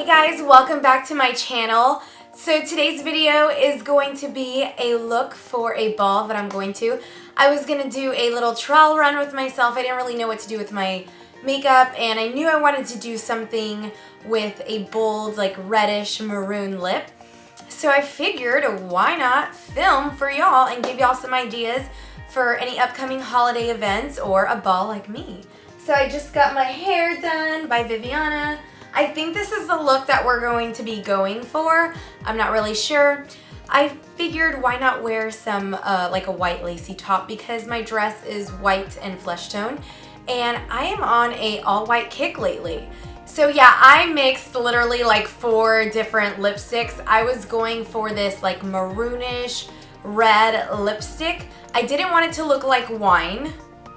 guys, welcome back to my channel. So today's video is going to be a look for a ball that I'm going to. I was going to do a little trial run with myself. I didn't really know what to do with my makeup, and I knew I wanted to do something with a bold, like reddish maroon lip. So I figured, why not film for y'all and give y'all some ideas for any upcoming holiday events or a ball like me. So I just got my hair done by Viviana. I think this is the look that we're going to be going for. I'm not really sure. I figured why not wear some like a white lacy top, because my dress is white and flesh tone and I am on a all white kick lately. So yeah, I mixed literally like 4 different lipsticks. I was going for this like maroonish red lipstick. I didn't want it to look like wine,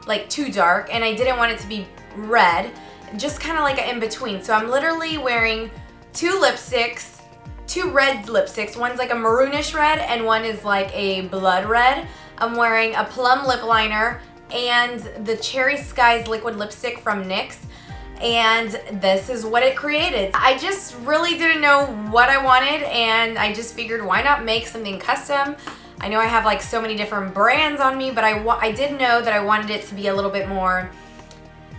like too dark, and I didn't want it to be red, just kind of like an in-between. So I'm literally wearing 2 lipsticks, 2 red lipsticks. One's like a maroonish red and one is like a blood red. I'm wearing a plum lip liner and the Cherry Skies liquid lipstick from NYX. And this is what it created. I just really didn't know what I wanted, and I just figured why not make something custom. I know I have like so many different brands on me, but I did know that I wanted it to be a little bit more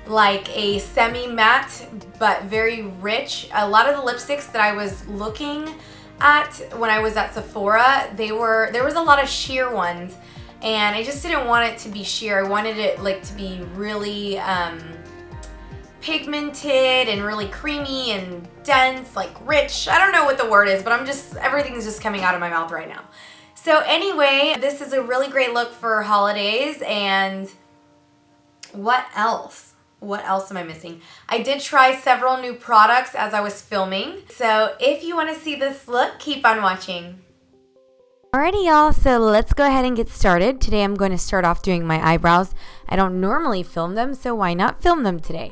like a semi-matte but very rich. A lot of the lipsticks that I was looking at when I was at Sephora, there was a lot of sheer ones, and I just didn't want it to be sheer. I wanted it like to be really pigmented and really creamy and dense, like rich. I don't know what the word is, but everything's just coming out of my mouth right now. So anyway, this is a really great look for holidays. And what else? What else am I missing? I did try several new products as I was filming. So if you want to see this look, keep on watching. Alrighty y'all, so let's go ahead and get started. Today I'm going to start off doing my eyebrows. I don't normally film them, so why not film them today?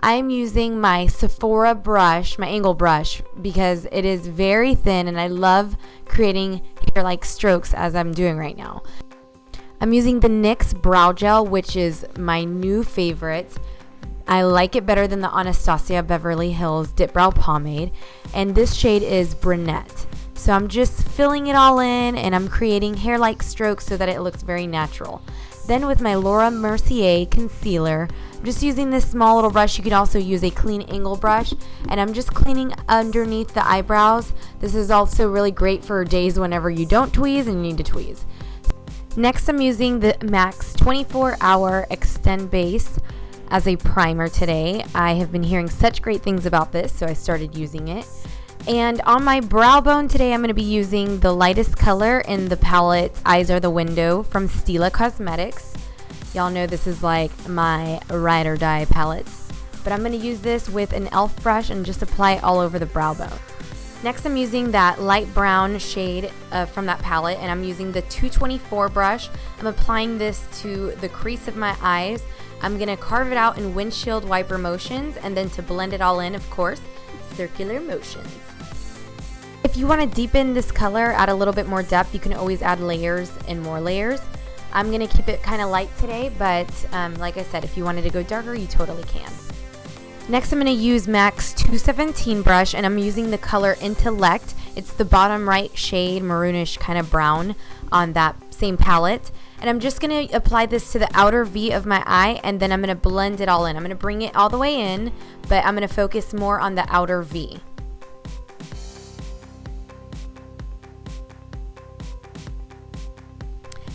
I'm using my Sephora brush, my angle brush, because it is very thin and I love creating hair-like strokes as I'm doing right now. I'm using the NYX Brow Gel, which is my new favorite. I like it better than the Anastasia Beverly Hills Dip Brow Pomade, and this shade is Brunette. So I'm just filling it all in and I'm creating hair-like strokes so that it looks very natural. Then with my Laura Mercier concealer, I'm just using this small little brush. You can also use a clean angle brush, and I'm just cleaning underneath the eyebrows. This is also really great for days whenever you don't tweeze and you need to tweeze. Next, I'm using the MAC 24 Hour Extend Base as a primer today. I have been hearing such great things about this, so I started using it. And on my brow bone today, I'm going to be using the lightest color in the palette Eyes Are the Window from Stila Cosmetics. Y'all know this is like my ride or die palette. But I'm going to use this with an e.l.f. brush and just apply it all over the brow bone. Next, I'm using that light brown shade from that palette, and I'm using the 224 brush. I'm applying this to the crease of my eyes. I'm going to carve it out in windshield wiper motions, and then to blend it all in, of course, circular motions. If you want to deepen this color, add a little bit more depth, you can always add layers and more layers. I'm going to keep it kind of light today, but like I said, if you wanted to go darker, you totally can. Next, I'm going to use MAC's 217 brush, and I'm using the color Intellect. It's the bottom right shade, maroonish kind of brown on that same palette. And I'm just going to apply this to the outer V of my eye, and then I'm going to blend it all in. I'm going to bring it all the way in, but I'm going to focus more on the outer V.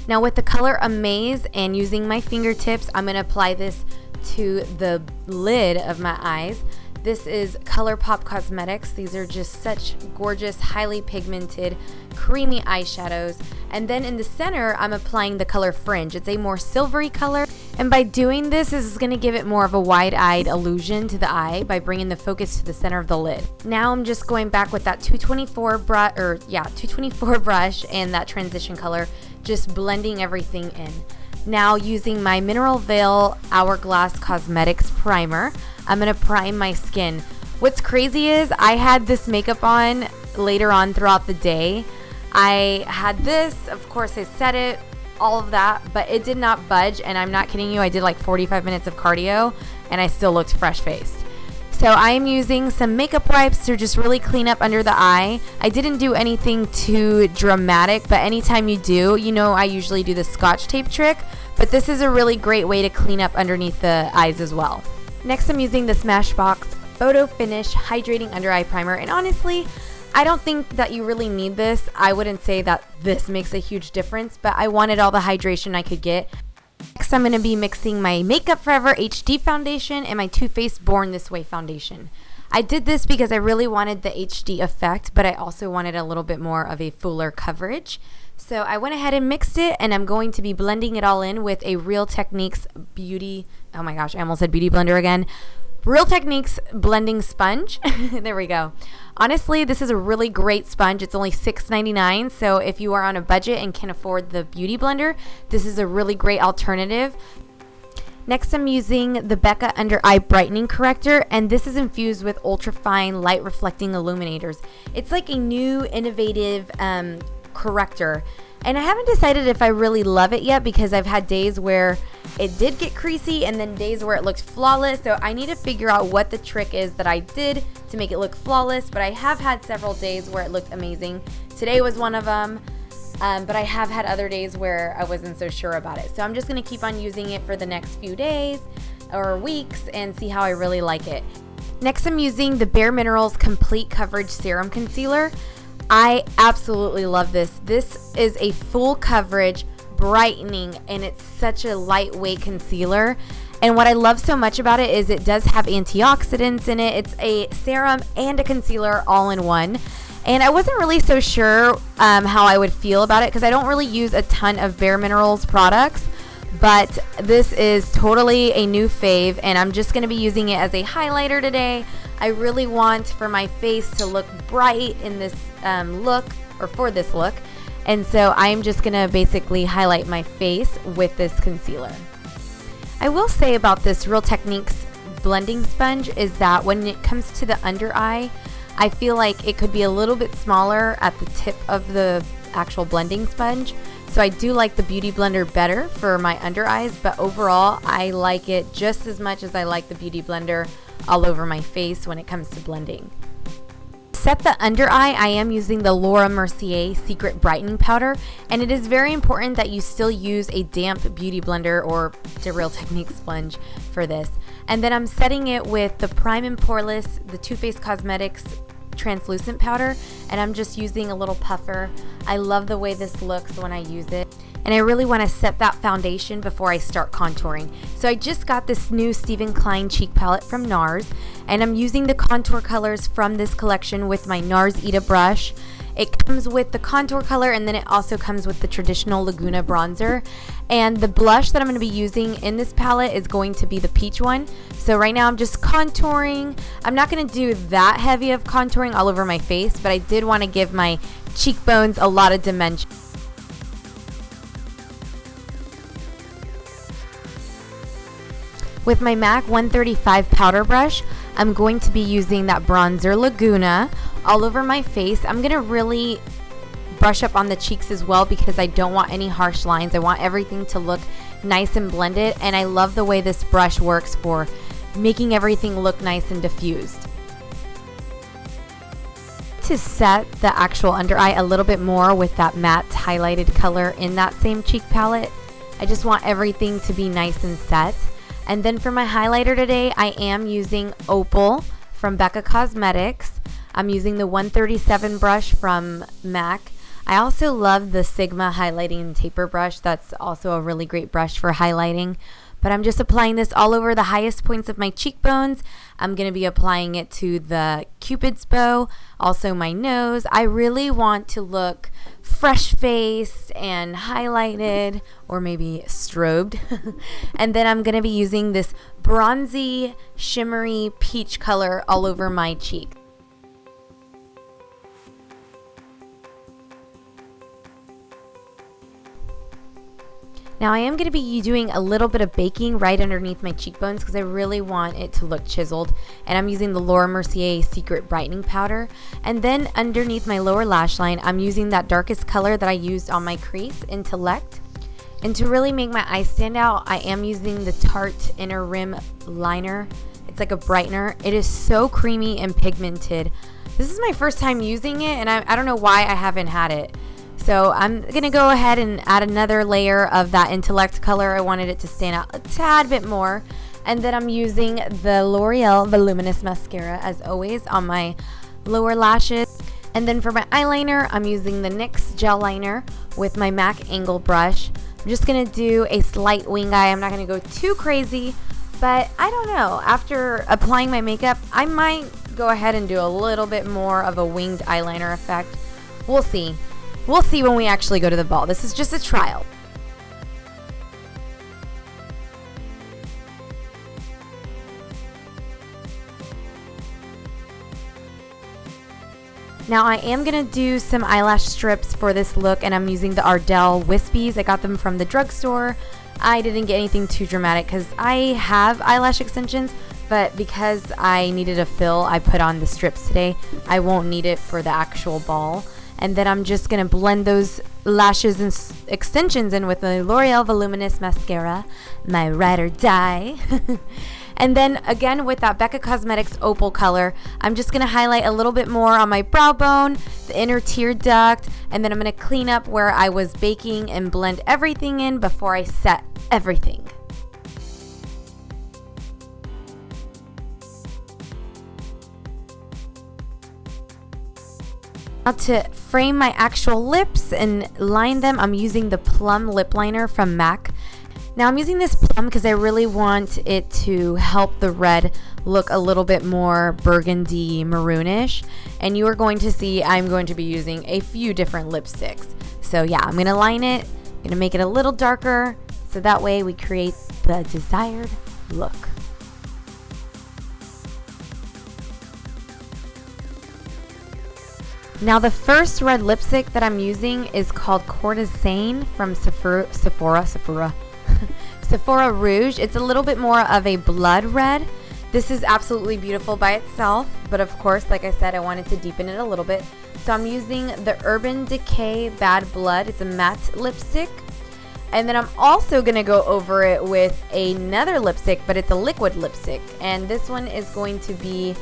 Now with the color Amaze and using my fingertips, I'm going to apply this to the lid of my eyes. This is ColourPop Cosmetics. These are just such gorgeous, highly pigmented, creamy eyeshadows. And then in the center, I'm applying the color Fringe. It's a more silvery color. And by doing this is going to give it more of a wide-eyed illusion to the eye by bringing the focus to the center of the lid. Now I'm just going back with that 224 brush and that transition color, just blending everything in. Now using my Mineral Veil Hourglass Cosmetics primer, I'm going to prime my skin. What's crazy is I had this makeup on later on throughout the day. I had this, of course I set it, all of that, but it did not budge, and I'm not kidding you, I did like 45 minutes of cardio and I still looked fresh faced. So I'm using some makeup wipes to just really clean up under the eye. I didn't do anything too dramatic, but anytime you do, you know I usually do the Scotch tape trick, but this is a really great way to clean up underneath the eyes as well. Next, I'm using the Smashbox Photo Finish Hydrating Under Eye Primer, and honestly, I don't think that you really need this. I wouldn't say that this makes a huge difference, but I wanted all the hydration I could get. Next, I'm going to be mixing my Makeup Forever HD foundation and my Too Faced Born This Way foundation. I did this because I really wanted the HD effect, but I also wanted a little bit more of a fuller coverage. So I went ahead and mixed it, and I'm going to be blending it all in with a Real Techniques Beauty, oh my gosh, I almost said Beauty Blender again. Real Techniques blending sponge. There we go. Honestly, this is a really great sponge. It's only $6.99, so if you are on a budget and can afford the Beauty Blender, this is a really great alternative. Next, I'm using the Becca Under Eye Brightening Corrector, and this is infused with ultrafine light reflecting illuminators. It's like a new innovative corrector, and I haven't decided if I really love it yet because I've had days where it did get creasy and then days where it looked flawless, so I need to figure out what the trick is that I did to make it look flawless. But I have had several days where it looked amazing. Today was one of them, but I have had other days where I wasn't so sure about it, so I'm just going to keep on using it for the next few days or weeks and see how I really like it. Next, I'm using the Bare Minerals Complete Coverage Serum Concealer. I absolutely love this. This is a full coverage brightening, and it's such a lightweight concealer. And what I love so much about it is it does have antioxidants in it. It's a serum and a concealer all in one. And I wasn't really so sure how I would feel about it because I don't really use a ton of Bare Minerals products. But this is totally a new fave, and I'm just going to be using it as a highlighter today. I really want for my face to look bright in this look, or for this look. And so I'm just going to basically highlight my face with this concealer. I will say about this Real Techniques blending sponge is that when it comes to the under eye, I feel like it could be a little bit smaller at the tip of the actual blending sponge. So I do like the Beauty Blender better for my under eyes, but overall I like it just as much as I like the Beauty Blender all over my face when it comes to blending. Set the under eye, I am using the Laura Mercier Secret Brightening Powder, and it is very important that you still use a damp Beauty Blender or the Real Techniques sponge for this. And then I'm setting it with the Prime and Poreless, the Too Faced Cosmetics translucent powder, and I'm just using a little puffer. I love the way this looks when I use it, and I really want to set that foundation before I start contouring. So I just got this new Stephen Klein cheek palette from NARS, and I'm using the contour colors from this collection with my NARS Ita brush. It comes with the contour color, and then it also comes with the traditional Laguna bronzer. And the blush that I'm going to be using in this palette is going to be the peach one. So right now I'm just contouring. I'm not going to do that heavy of contouring all over my face, but I did want to give my cheekbones a lot of dimension. With my MAC 135 powder brush, I'm going to be using that bronzer Laguna all over my face. I'm going to really brush up on the cheeks as well because I don't want any harsh lines. I want everything to look nice and blended, and I love the way this brush works for making everything look nice and diffused. To set the actual under eye a little bit more with that matte highlighted color in that same cheek palette, I just want everything to be nice and set. And then for my highlighter today, I am using Opal from Becca Cosmetics. I'm using the 137 brush from MAC. I also love the Sigma highlighting taper brush. That's also a really great brush for highlighting. But I'm just applying this all over the highest points of my cheekbones. I'm going to be applying it to the Cupid's bow, also my nose. I really want to look fresh-faced and highlighted, or maybe strobed. And then I'm going to be using this bronzy, shimmery peach color all over my cheek. Now I am going to be doing a little bit of baking right underneath my cheekbones because I really want it to look chiseled, and I'm using the Laura Mercier Secret Brightening Powder. And then underneath my lower lash line, I'm using that darkest color that I used on my crease, Intellect. And to really make my eyes stand out, I am using the Tarte Inner Rim Liner. It's like a brightener. It is so creamy and pigmented. This is my first time using it, and I don't know why I haven't had it. So I'm going to go ahead and add another layer of that Intellect color. I wanted it to stand out a tad bit more. And then I'm using the L'Oreal Voluminous Mascara, as always, on my lower lashes. And then for my eyeliner, I'm using the NYX Gel Liner with my MAC Angle Brush. I'm just going to do a slight wing eye. I'm not going to go too crazy, but I don't know. After applying my makeup, I might go ahead and do a little bit more of a winged eyeliner effect. We'll see. We'll see when we actually go to the ball. This is just a trial. Now I am going to do some eyelash strips for this look, and I'm using the Ardell Wispies. I got them from the drugstore. I didn't get anything too dramatic because I have eyelash extensions, but because I needed a fill, I put on the strips today. I won't need it for the actual ball. And then I'm just going to blend those lashes and extensions in with the L'Oreal Voluminous Mascara, my ride or die. And then again with that Becca Cosmetics Opal color, I'm just going to highlight a little bit more on my brow bone, the inner tear duct, and then I'm going to clean up where I was baking and blend everything in before I set everything. Now to frame my actual lips and line them, I'm using the Plum Lip Liner from MAC. Now I'm using this plum because I really want it to help the red look a little bit more burgundy maroonish. And you are going to see I'm going to be using a few different lipsticks. So yeah, I'm going to line it, I'm going to make it a little darker so that way we create the desired look. Now the first red lipstick that I'm using is called Courtisane from Sephora Rouge. It's a little bit more of a blood red. This is absolutely beautiful by itself, but of course, like I said, I wanted to deepen it a little bit. So I'm using the Urban Decay Bad Blood. It's a matte lipstick. And then I'm also going to go over it with another lipstick, but it's a liquid lipstick. And this one is going to be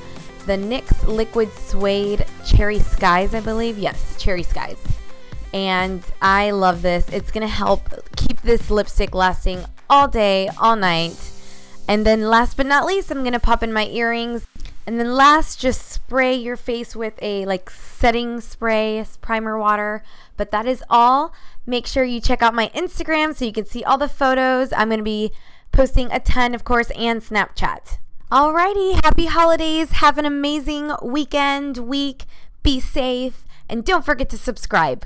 the NYX Liquid Suede Cherry Skies, I believe. Yes, Cherry Skies. And I love this. It's going to help keep this lipstick lasting all day, all night. And then last but not least, I'm going to pop in my earrings. And then last, just spray your face with a setting spray, primer water. But that is all. Make sure you check out my Instagram so you can see all the photos. I'm going to be posting a ton, of course, and Snapchat. Alrighty, happy holidays. Have an amazing weekend, week. Be safe. And don't forget to subscribe.